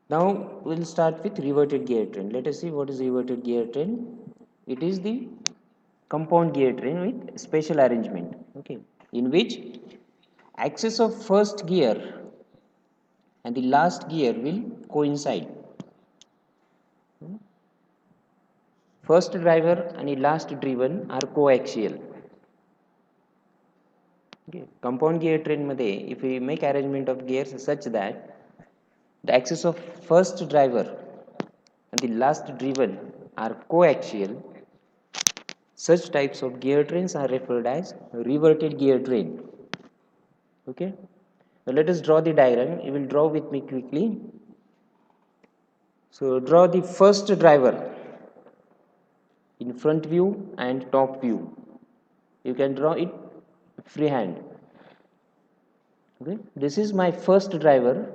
Now we'll start with reverted gear train. Let us see what is reverted gear train. It is the compound gear train with special arrangement, okay, in which axis of first gear and the last gear will coincide. First driver and the last driven are coaxial. Okay. Compound gear train मध्ये if we make arrangement of gears such that the axis of first driver and the last driven are coaxial, such types of gear trains are referred as reverted gear train. Okay. Now let us draw the diagram. You will draw with me quickly. So draw the first driver in front view and top view. You can draw it freehand. Okay. This is my first driver.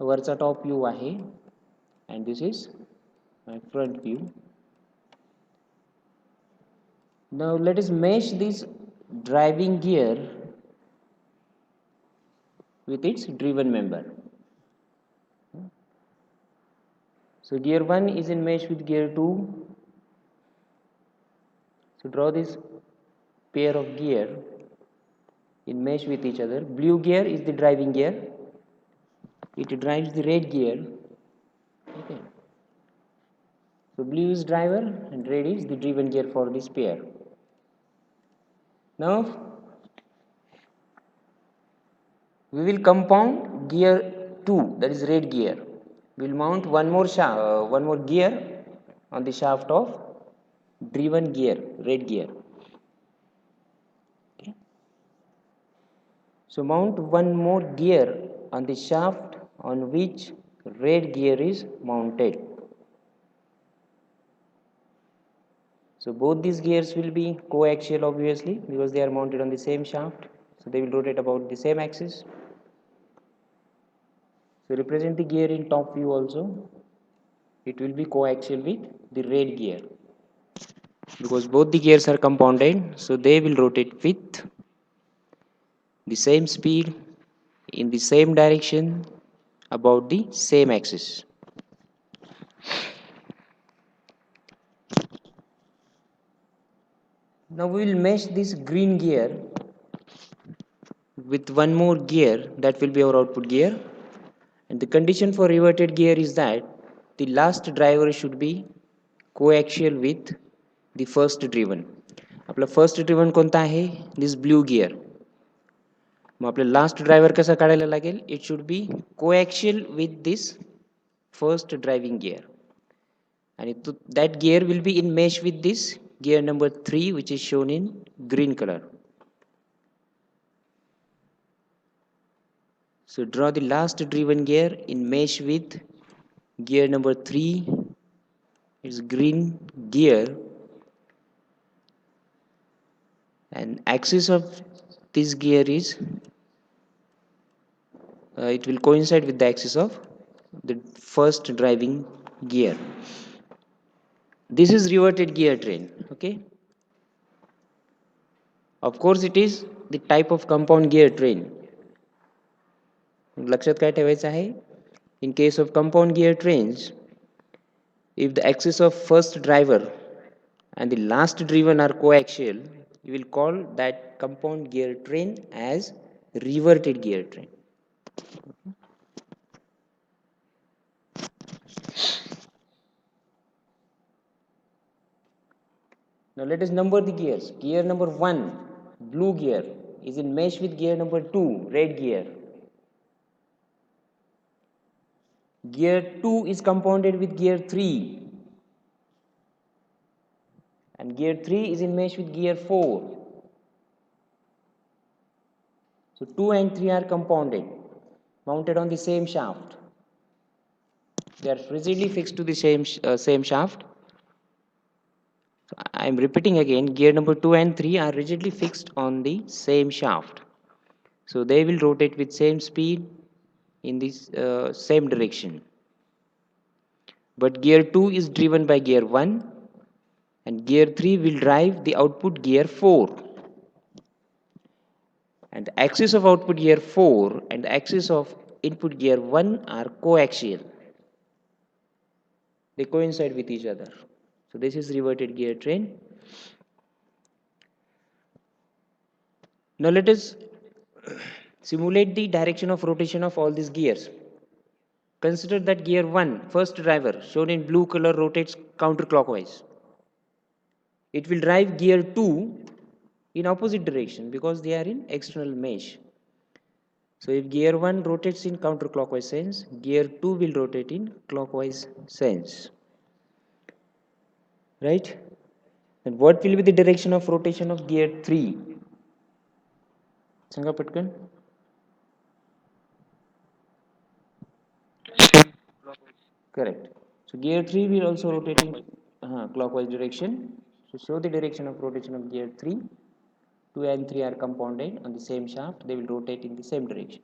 वरचा top view आहे and this is my front view. Now let us mesh this driving gear with its driven member. So gear 1 is in mesh with gear 2. So draw this pair of gear in mesh with each other. Blue gear is the driving gear. It drives the red gear. Okay. So blue is driver and red is the driven gear for this pair. Now we will compound gear 2, that is red gear. We will mount one more gear on the shaft of driven gear, red gear. Okay. So mount one more gear on the shaft on which red gear is mounted. So both these gears will be coaxial obviously because they are mounted on the same shaft. So they will rotate about the same axis. So represent the gear in top view also. It will be coaxial with the red gear. Because both the gears are compounded, so they will rotate with the same speed in the same direction about the same axis. Now we will mesh this green gear with one more gear that will be our output gear, and the condition for reverted gear is that the last driver should be coaxial with the first driven. आपला first driven कोणता आहे? This blue gear. मग आपल्याला last driver कसा काढायला लागेल? It should be coaxial with this first driving gear, आणि that gear will be in mesh with this gear number 3 which is shown in green color. So draw the last driven gear in mesh with gear number 3, it's green gear, and axis of this gear is it will coincide with the axis of the first driving gear. This is reverted gear train. Okay, of course it is the type of compound gear train. लक्षात काय ठेवायचं आहे? In case of compound gear trains, if the axis of first driver and the last driven are coaxial, you will call that compound gear train as reverted gear train. Now let us number the gears. Gear number 1, blue gear, is in mesh with gear number 2, red gear. Gear 2 is compounded with gear 3, and gear 3 is in mesh with gear 4. So 2 and 3 are compounded, mounted on the same shaft. They are rigidly fixed to the same shaft. So I am repeating again, gear number 2 and 3 are rigidly fixed on the same shaft. So they will rotate with same speed in this same direction. But gear 2 is driven by gear 1, and gear 3 will drive the output gear 4. And the axis of output gear 4 and the axis of input gear 1 are coaxial. They coincide with each other. So this is reverted gear train. Now let us simulate the direction of rotation of all these gears. Consider that gear 1, first driver, shown in blue color, rotates counterclockwise. It will drive gear 2 in opposite direction because they are in external mesh. So if gear 1 rotates in counterclockwise sense, gear 2 will rotate in clockwise sense. Right? And what will be the direction of rotation of gear 3? Sanga Patkan? Correct. So gear 3 will also rotate in clockwise direction. So show the direction of rotation of gear 3. 2 and 3 are compounded on the same shaft. They will rotate in the same direction.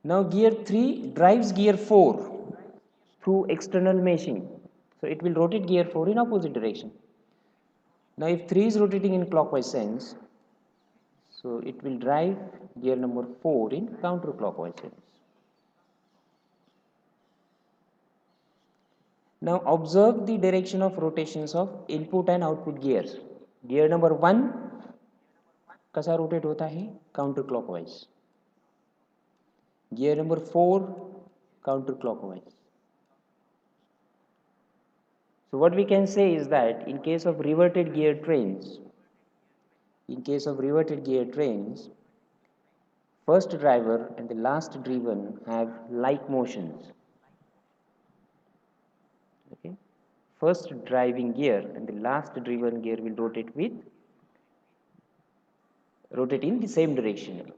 Now gear 3 drives gear 4 through external meshing. So it will rotate gear 4 in opposite direction. Now if 3 is rotating in clockwise sense, so it will drive gear number 4 in counterclockwise sense. Now observe the direction of rotations of input and output gears. Gear number 1 कसा rotate होता है counter clockwise. Gear number 4 counter clockwise. So what we can say is that in case of reverted gear trains, first driver and the last driven have like motions. Okay, first driving gear and the last driven gear will rotate in the same direction,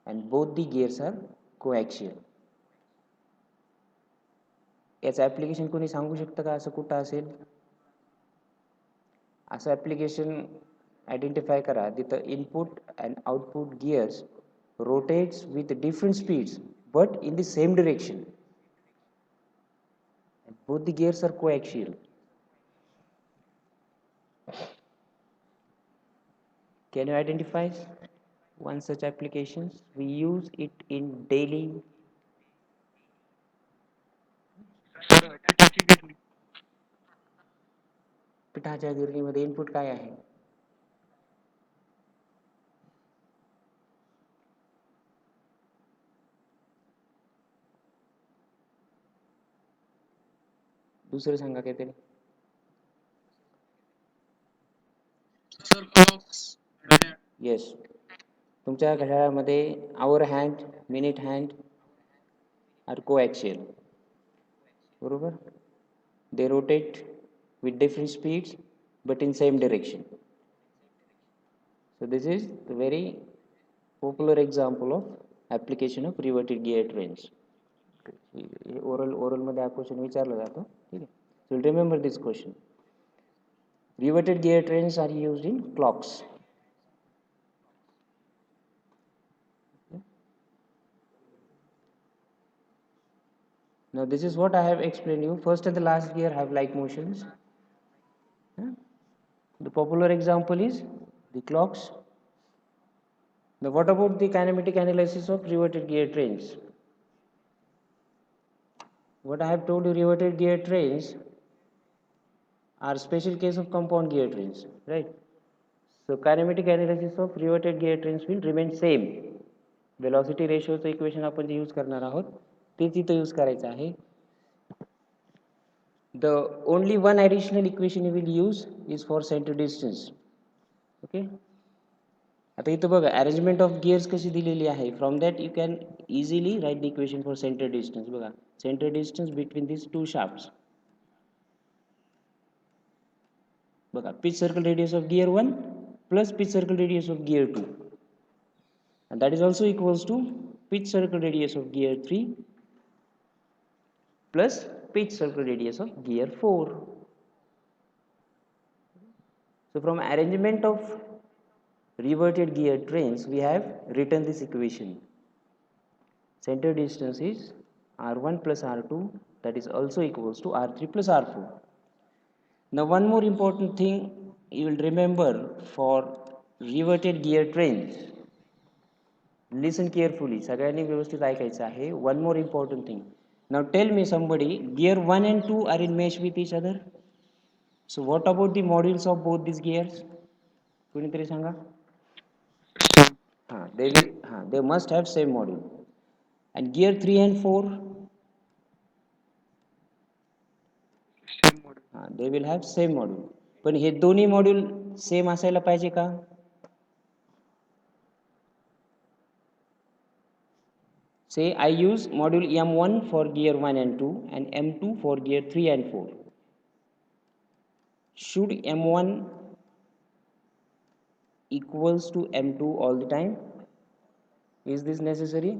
and both the gears are coaxial. याचं application कोणी सांगू शकतं का असं कुठं असेल? असं application identify करा जिथं input and output gears rotates with different speeds but in the same direction. Both the gears are coaxial. Can you identify one such applications? We use it in daily. पिठाच्या गिरणीमध्ये input काय आहे? दुसरं सांगा काहीतरी. Yes, तुमच्या घड्याळामध्ये hour hand, minute hand are coaxial. बरोबर? They rotate with different speeds but in same direction. So this is the very popular example of application of reverted gear trains. Oral मध्ये हा क्वेश्चन विचारला जातो. ठीक आहे. So remember this question. Reverted gear trains are used in clocks. Now this is what I have explained you. First and the last gear have like motions. The popular example is the clocks. Now what about the kinematic analysis of reverted gear trains? What I have told you, reverted gear trains are special case of compound gear trains, right? So kinematic analysis of reverted gear trains will remain same. Velocity ratio चं equation आपण जे use करणार आहोत तेच इथं use करायचं आहे. The only one additional equation you will use is for center distance. Okay. आता इथं बघा अरेंजमेंट ऑफ गिअर्स कशी दिलेली आहे. From that you can easily write the equation for centre distance. बघा centre distance between this two shafts. बघा pitch circle radius of gear 1 plus pitch circle radius of gear 2 and that is also equals to pitch circle radius of gear 3 plus pitch circle radius of gear 4. So from arrangement of reverted gear trains we have written this equation. Center distance is r1 plus r2, that is also equals to r3 plus r4. Now one more important thing you will remember for reverted gear trains. Listen carefully, सगळ्यांनी व्यवस्थित ऐकायचं आहे. One more important thing. Now tell me somebody, gear 1 and 2 are in mesh with each other. So what about the modules of both these gears? कोणीतरी सांगा. They must have same module. And gear 3 and 4, they will have same module. पण हे दोन्ही module same असायला पाहिजे का? Say I use module M1 for gear 1 and 2 and M2 for gear 3 and 4. Should M1 equals to M2 all the time? Is this necessary?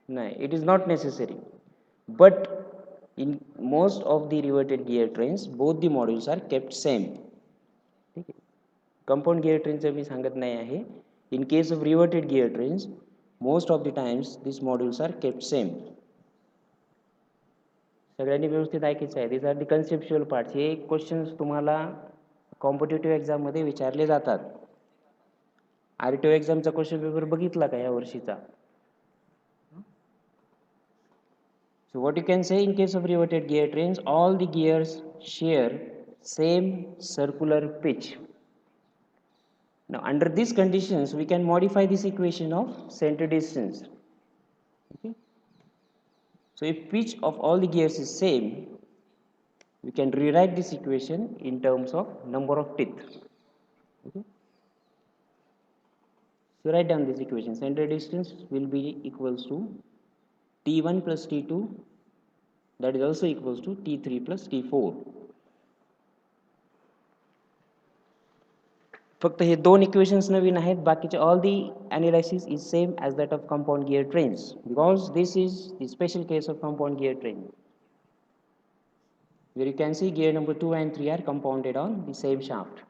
No, it is not necessary. But in most of the reverted gear trains, both the modules are kept same. Compound gear trains मी सांगत नाही आहे. In case of reverted gear trains, most of the times these modules are kept same. सगळ्यांनी व्यवस्थित ऐकायचं आहे. These are the conceptual parts. हे questions तुम्हाला competitive एक्झाममध्ये विचारले जातात. RTO एक्झामचा क्वेश्चन पेपर बघितला का या वर्षीचा? So what you can say, in case of reverted gear trains, all the gears share same circular pitch. Now under these conditions, we can modify this equation of center distance. Okay. So if pitch of all the gears is same, we can rewrite this equation in terms of number of teeth. Okay. So write down this equation. Center distance will be equals to T1 plus T2, that is also equals to T3 plus T4. फक्त हे दोन equations नवीन आहेत. बाकीचे all the analysis is same as that of compound gear trains, because this is the special case of compound gear train, where you can see gear number 2 and 3 are compounded on the same shaft.